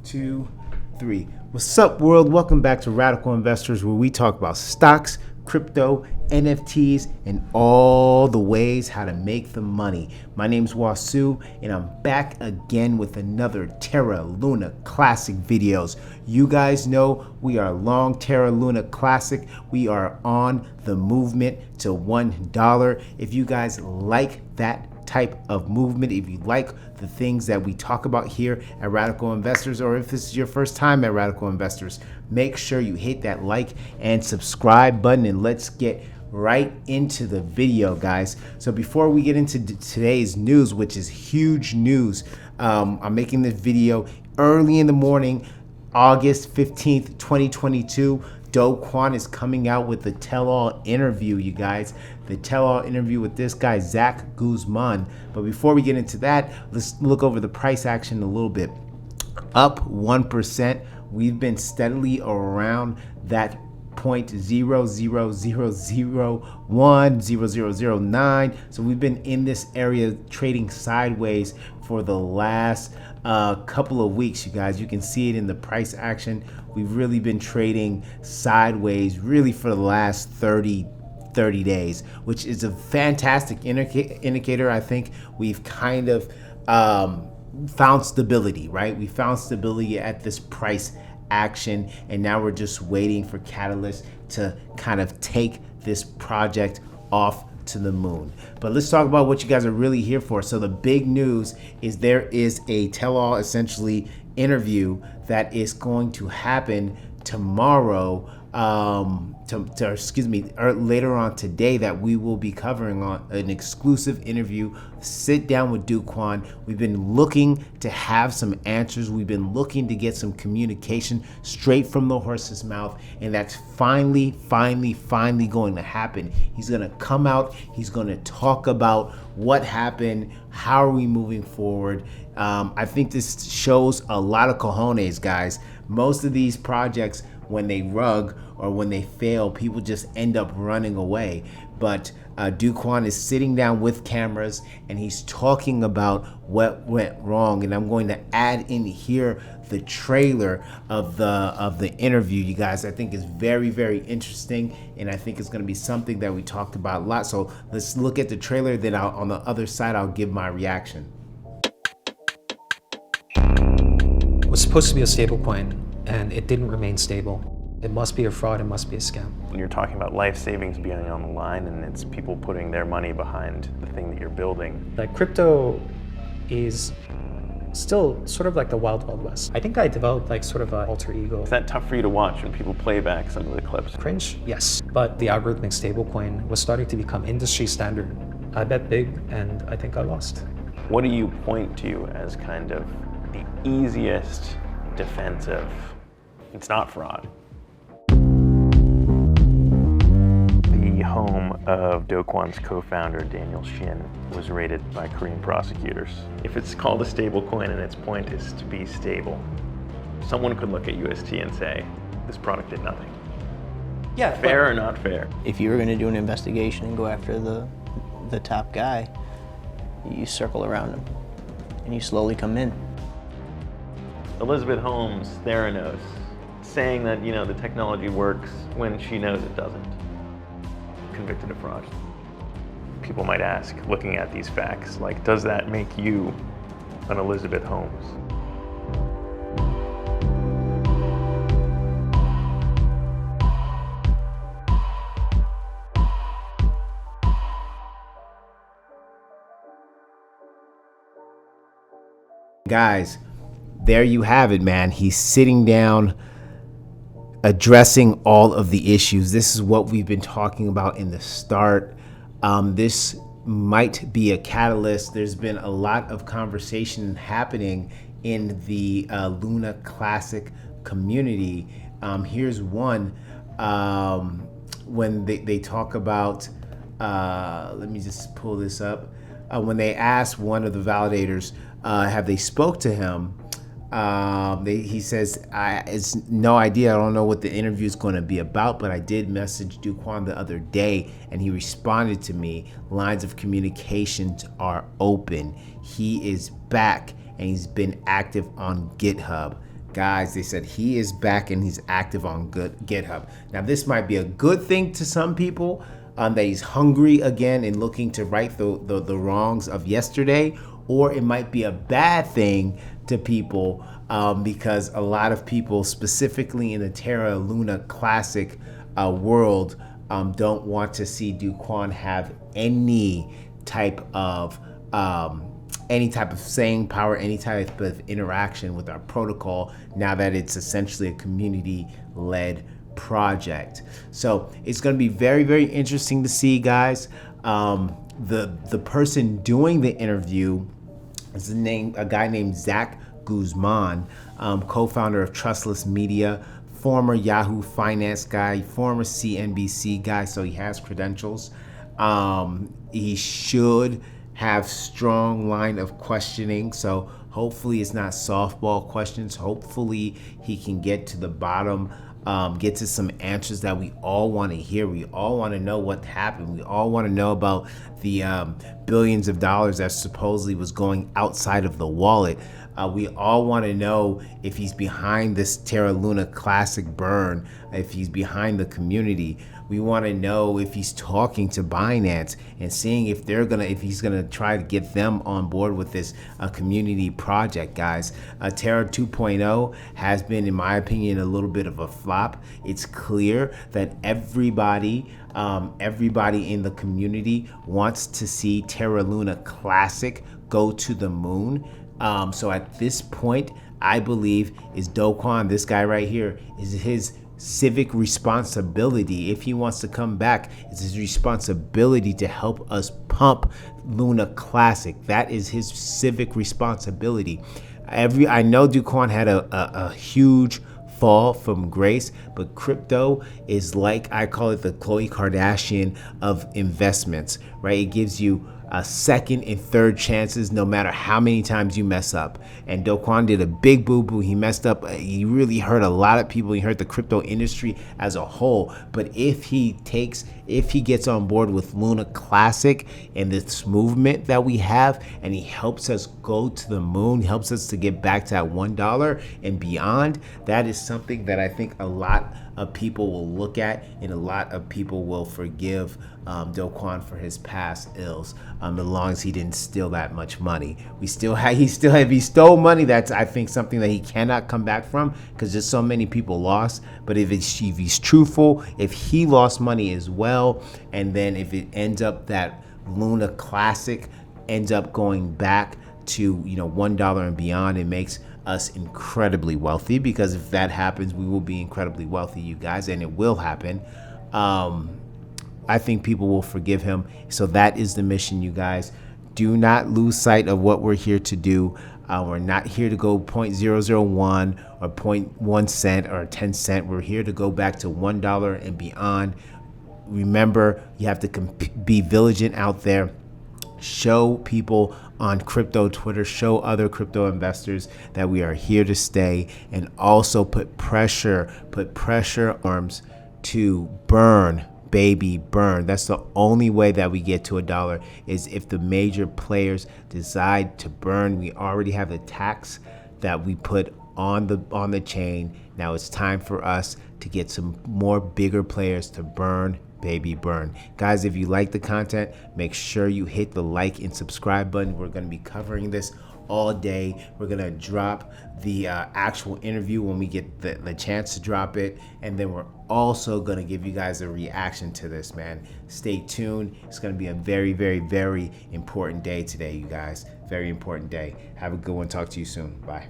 2, 3. What's up, world? Welcome back to Radical Investors, where we talk about stocks, crypto, NFTs, and all the ways how to make the money. My name's Wasu, and I'm back again with another Terra Luna Classic videos. You guys know we are long Terra Luna Classic. We are on the movement to $1. If you guys like that type of movement, if you like the things that we talk about here at Radical Investors, or if this is your first time at Radical Investors, make sure you hit that like and subscribe button, and let's get right into the video, guys. So before we get into today's news, which is huge news, I'm making this video early in the morning, August 15th, 2022. KWON is coming out with the tell-all interview, you guys. The tell-all interview with this guy, Zach Guzman. But before we get into that, let's look over the price action a little bit. Up 1%. We've been steadily around that 0.0000010009. So we've been in this area trading sideways for the last couple of weeks, you guys. You can see it in the price action. We've really been trading sideways really for the last 30 days, which is a fantastic indicator. I think we've kind of found stability, right? We found stability at this price action, and now we're just waiting for catalysts to kind of take this project off to the moon. But let's talk about what you guys are really here for. So the big news is there is a tell-all, essentially, interview that is going to happen tomorrow, later on today, that we will be covering on an exclusive interview, sit down with KWON. We've been looking to have some answers. We've been looking to get some communication straight from the horse's mouth, and that's finally going to happen. He's going to come out. He's going to talk about what happened. How are we moving forward? I think this shows a lot of cojones, guys. Most of these projects, when they rug or when they fail, people just end up running away. But KWON is sitting down with cameras, and he's talking about what went wrong. And I'm going to add in here the trailer of the interview, you guys. I think is very interesting, and I think it's going to be something that we talked about a lot. So let's look at the trailer, then on the other side I'll give my reaction. It was supposed to be a stable coin, and it didn't remain stable. It must be a fraud, it must be a scam. When you're talking about life savings being on the line, and it's people putting their money behind the thing that you're building. Like, crypto is still sort of like the wild west. I think I developed like sort of an alter ego. Is that tough for you to watch when people play back some of the clips? Cringe? Yes. But the algorithmic stablecoin was starting to become industry standard. I bet big, and I think I lost. What do you point to as kind of the easiest defense of it's not fraud? The home of KWON's co-founder, Daniel Shin, was raided by Korean prosecutors. If it's called a stable coin and its point is to be stable, someone could look at UST and say, this product did nothing. Yeah. Fair or not fair? If you were going to do an investigation and go after the top guy, you circle around him and you slowly come in. Elizabeth Holmes, Theranos, saying that, the technology works when she knows it doesn't. Convicted of fraud. People might ask, looking at these facts, like, does that make you an Elizabeth Holmes? Guys, there you have it, man. He's sitting down, addressing all of the issues. This is what we've been talking about in the start. This might be a catalyst. There's been a lot of conversation happening in the Luna Classic community. Here's one when they talk about, let me just pull this up. When they asked one of the validators, have they spoke to him? He says, it's no idea. I don't know what the interview is going to be about, but I did message KWON the other day, and he responded to me. Lines of communications are open. He is back, and he's been active on GitHub. guys, they said he is back and he's active on GitHub. Now, this might be a good thing to some people, that he's hungry again and looking to right the wrongs of yesterday, or it might be a bad thing to people, because a lot of people, specifically in the Terra Luna Classic world, don't want to see Do Kwon have any type of saying power, any type of interaction with our protocol, now that it's essentially a community-led project. So it's going to be very, very interesting to see, guys. The person doing the interview is a guy named Zach Guzman, co-founder of Trustless Media, former Yahoo Finance guy, former CNBC guy, so he has credentials. He should have strong line of questioning, so hopefully it's not softball questions. Hopefully he can get to the bottom, get to some answers that we all want to hear. We all want to know what happened. We all want to know about the billions of dollars that supposedly was going outside of the wallet. We all want to know if he's behind this Terra Luna Classic burn, if he's behind the community. We want to know if he's talking to Binance and seeing if he's gonna try to get them on board with this community project, guys. Terra 2.0 has been, in my opinion, a little bit of a flop. It's clear that everybody in the community wants to see Terra Luna Classic go to the moon. So at this point, I believe is Do Kwon, this guy right here, is his civic responsibility. If he wants to come back, it's his responsibility to help us pump Luna Classic. That is his civic responsibility. I know Do Kwon had a huge fall from grace, but crypto is like, I call it the Khloe Kardashian of investments, right? It gives you a second and third chances no matter how many times you mess up. And Do Kwon did a big boo-boo. He messed up. He really hurt a lot of people. He hurt the crypto industry as a whole. But if he gets on board with Luna Classic and this movement that we have, and he helps us go to the moon, helps us to get back to that $1 and beyond, that is something that I think a lot of people will look at, and a lot of people will forgive Do Kwon for his past ills, as long as he didn't steal that much money. If he stole money, that's, I think, something that he cannot come back from, because just so many people lost. But if he's truthful, if he lost money as well, and then if it ends up that Luna Classic ends up going back to $1 and beyond, it makes us incredibly wealthy, because if that happens, we will be incredibly wealthy, you guys, and it will happen. I think people will forgive him. So that is the mission, you guys. Do not lose sight of what we're here to do. We're not here to go 0.001 or 0.1 cent or 10 cent. We're here to go back to $1 and beyond. Remember, you have to be vigilant out there. Show people on crypto Twitter, show other crypto investors that we are here to stay, and also put pressure arms to burn, baby, burn. That's the only way that we get to $1, is if the major players decide to burn. We already have the tax that we put on the chain. Now it's time for us to get some more bigger players to burn, baby, burn. Guys, if you like the content, make sure you hit the like and subscribe button. We're going to be covering this all day. We're going to drop the actual interview when we get the chance to drop it, and then we're also going to give you guys a reaction to this, man. Stay tuned. It's going to be a very, very, very important day today, you guys. Very important day. Have a good one. Talk to you soon. Bye.